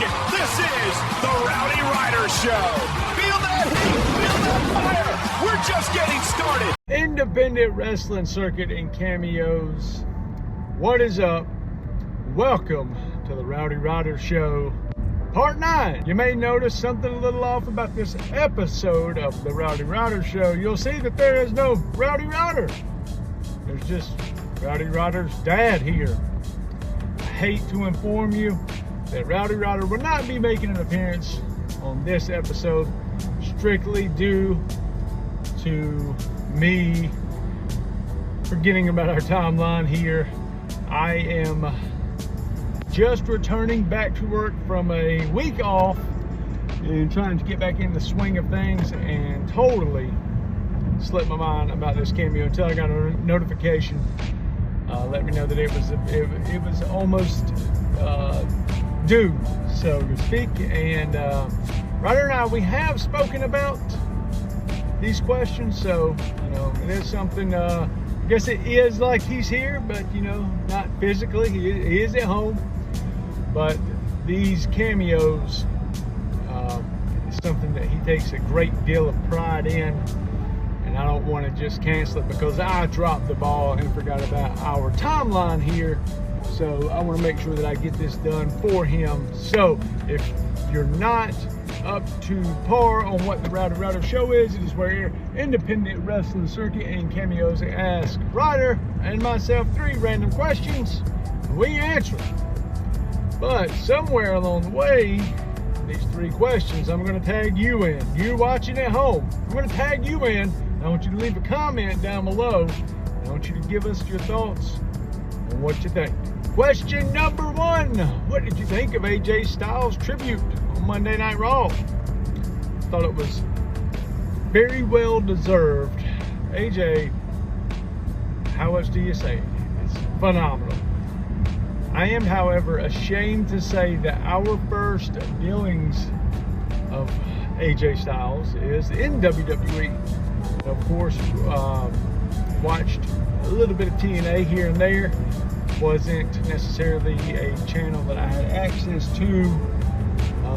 This is the Rowdy Ryder Show. Feel that heat, feel that fire. We're just getting started. Independent wrestling circuit and cameos. What is up? Welcome to the Rowdy Ryder Show, Part 9. You may notice something a little off about this episode of the Rowdy Ryder Show. You'll see that there is no Rowdy Ryder. There's just Rowdy Ryder's dad here. I hate to inform you that Rowdy Ryder will not be making an appearance on this episode, strictly due to me forgetting about our timeline here. I am just returning back to work from a week off and trying to get back in the swing of things, and totally slipped my mind about this cameo until I got a notification let me know that it was almost due, so to speak. And Ryder and I, we have spoken about these questions, so you know, it is something. I guess it is like he's here, but you know, not physically. He is at home. But these cameos is something that he takes a great deal of pride in, and I don't want to just cancel it because I dropped the ball and forgot about our timeline here. So I want to make sure that I get this done for him. So if you're not up to par on what the Rowdy Ryder Show is, it is where independent wrestling circuit and cameos ask Ryder and myself 3 random questions, and we answer them. But somewhere along the way, these 3 questions, I'm going to tag you in. You watching at home, I'm going to tag you in. I want you to leave a comment down below. I want you to give us your thoughts on what you think. Question number 1. What did you think of AJ Styles' tribute on Monday Night Raw? Thought it was very well deserved. AJ, how much do you say? It's phenomenal. I am, however, ashamed to say that our first dealings of AJ Styles is in WWE. Of course, watched a little bit of TNA here and there. Wasn't necessarily a channel that I had access to,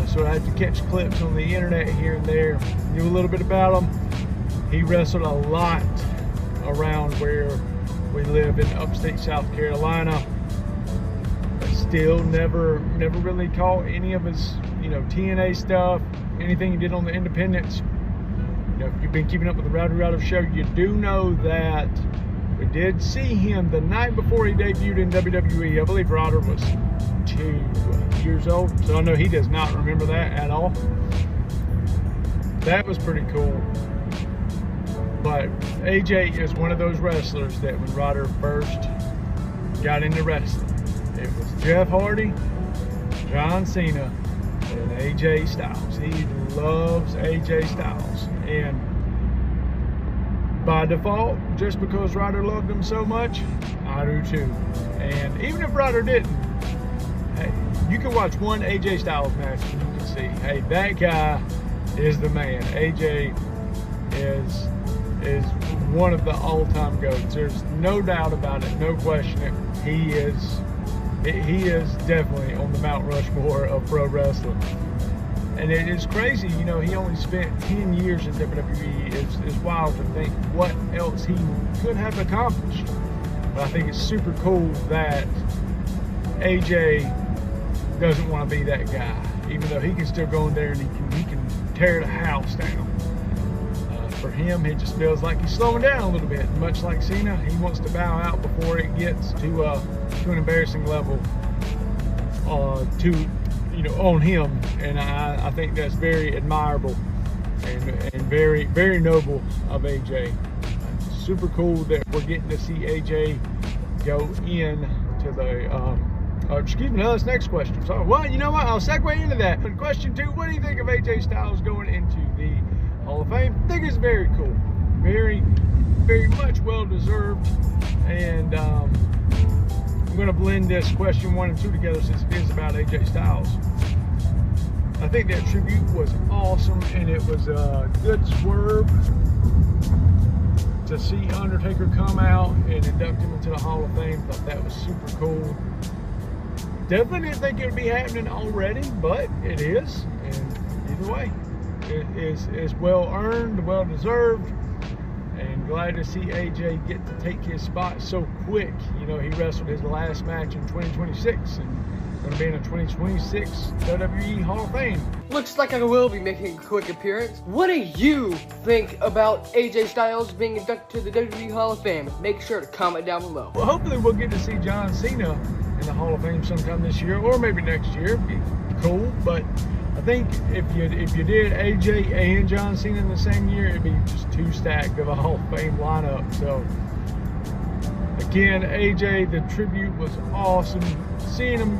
so I had to catch clips on the internet here and there. Knew a little bit about him. He wrestled a lot around where we live in upstate South Carolina. Still never really caught any of his, TNA stuff, anything he did on the independents. If you've been keeping up with the Rowdy Ryder Show, you do know that we did see him the night before he debuted in WWE. I believe Ryder was 2 years old, so I know he does not remember that at all. That was pretty cool. But AJ is one of those wrestlers that when Ryder first got into wrestling, it was Jeff Hardy, John Cena, and AJ Styles. He loves AJ Styles. And by default, just because Ryder loved him so much, I do too. And even if Ryder didn't, hey, you can watch one AJ Styles match and you can see, hey, that guy is the man. AJ is one of the all-time GOATs. There's no doubt about it, no question it. He is definitely on the Mount Rushmore of pro wrestling. And it is crazy, he only spent 10 years in WWE. It's wild to think what else he could have accomplished. But I think it's super cool that AJ doesn't want to be that guy, even though he can still go in there and he can tear the house down. For him, he just feels like he's slowing down a little bit. Much like Cena, he wants to bow out before it gets to an embarrassing level on him. And I think that's very admirable and very, very noble of AJ. Super cool that we're getting to see AJ go in to the that's next question. So, well, you know what? I'll segue into that. But question 2, what do you think of AJ Styles going into the Hall of Fame? I think it's very cool. Very, very much well deserved. And I'm going to blend this question 1 and 2 together since it is about AJ Styles. I think that tribute was awesome, and it was a good swerve to see Undertaker come out and induct him into the Hall of Fame. Thought that was super cool. Definitely didn't think it would be happening already, but it is. And either way, it is well earned, well deserved. And glad to see AJ get to take his spot so quick. You know, he wrestled his last match in 2026 and going to be in a 2026 WWE Hall of Fame. Looks like I will be making a quick appearance. What do you think about AJ Styles being inducted to the WWE Hall of Fame? Make sure to comment down below. Well, hopefully we'll get to see John Cena in the Hall of Fame sometime this year, or maybe next year. It'd be cool, but I think if you did AJ and John Cena in the same year, it'd be just too stacked of a Hall of Fame lineup. So again, AJ, the tribute was awesome. Seeing him,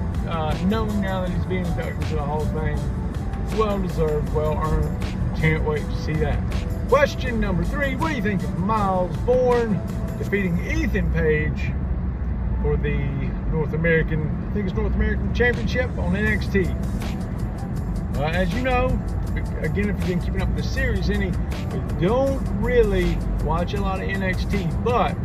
knowing now that he's being inducted to the Hall of Fame, well deserved, well earned. Can't wait to see that. Question number 3: what do you think of Miles Bourne defeating Ethan Page for the North American Championship on NXT? As you know, again, if you've been keeping up with the series we don't really watch a lot of NXT, but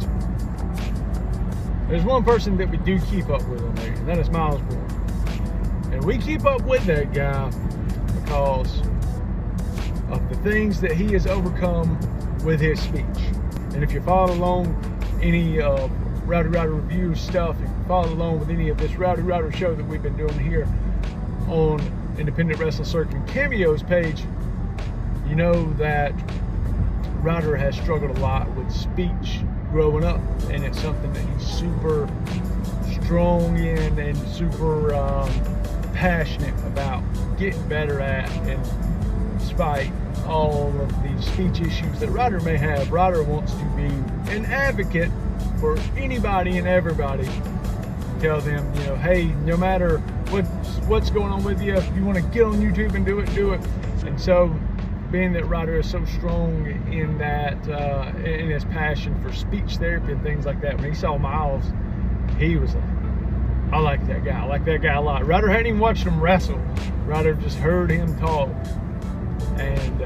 there's one person that we do keep up with on there, and that is Miles Bourne. And we keep up with that guy because of the things that he has overcome with his speech. And if you follow along any Rowdy Ryder review stuff, if you follow along with any of this Rowdy Ryder show that we've been doing here on Independent Wrestling Circuit and Cameos page, you know that Ryder has struggled a lot with speech growing up, and it's something that he's super strong in and super passionate about getting better at. And despite all of these speech issues that Ryder may have, Ryder wants to be an advocate for anybody and everybody. Tell them, you know, hey, no matter what's going on with you, if you want to get on YouTube and do it. And so, being that Ryder is so strong in that, in his passion for speech therapy and things like that, when he saw Miles, he was like, I like that guy. I like that guy a lot. Ryder hadn't even watched him wrestle. Ryder just heard him talk. And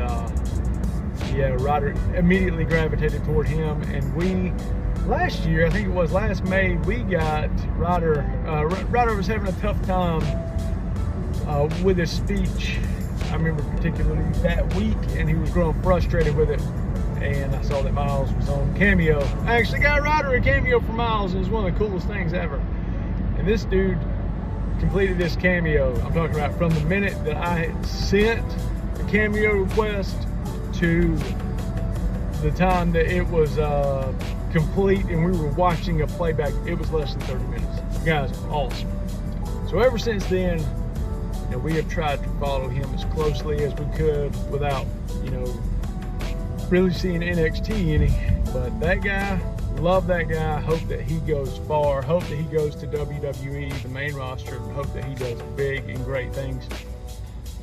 yeah, Ryder immediately gravitated toward him. And we, last year, I think it was last May, we got Ryder. Ryder was having a tough time with his speech. I remember particularly that week, and he was growing frustrated with it. And I saw that Miles was on Cameo. I actually got Ryder a Cameo for Miles. It was one of the coolest things ever. And this dude completed this Cameo. I'm talking about from the minute that I had sent the Cameo request to the time that it was complete and we were watching a playback. It was less than 30 minutes. The guy's awesome. So ever since then, you know, we have tried to follow him as closely as we could without, you know, really seeing NXT any. But that guy, love that guy. Hope that he goes far. Hope that he goes to WWE, the main roster, and hope that he does big and great things.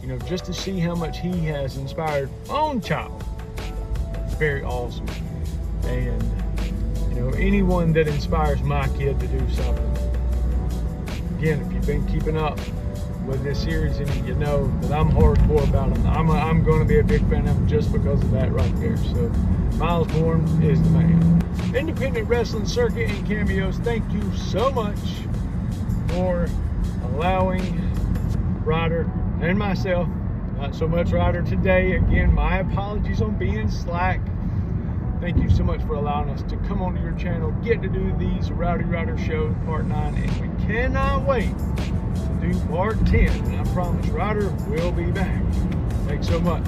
You know, just to see how much he has inspired my own child. Very awesome. And, you know, anyone that inspires my kid to do something. Again, if you've been keeping up with this series, and you know that I'm hardcore about him. I'm going to be a big fan of him just because of that right there. So Miles Bourne is the man. Independent Wrestling Circuit and Cameos, thank you so much for allowing Ryder and myself, not so much Ryder today. Again, my apologies on being slack. Thank you so much for allowing us to come onto your channel, get to do these Rowdy Ryder shows, part 9, and we cannot wait to do part 10. And I promise Ryder will be back. Thanks so much.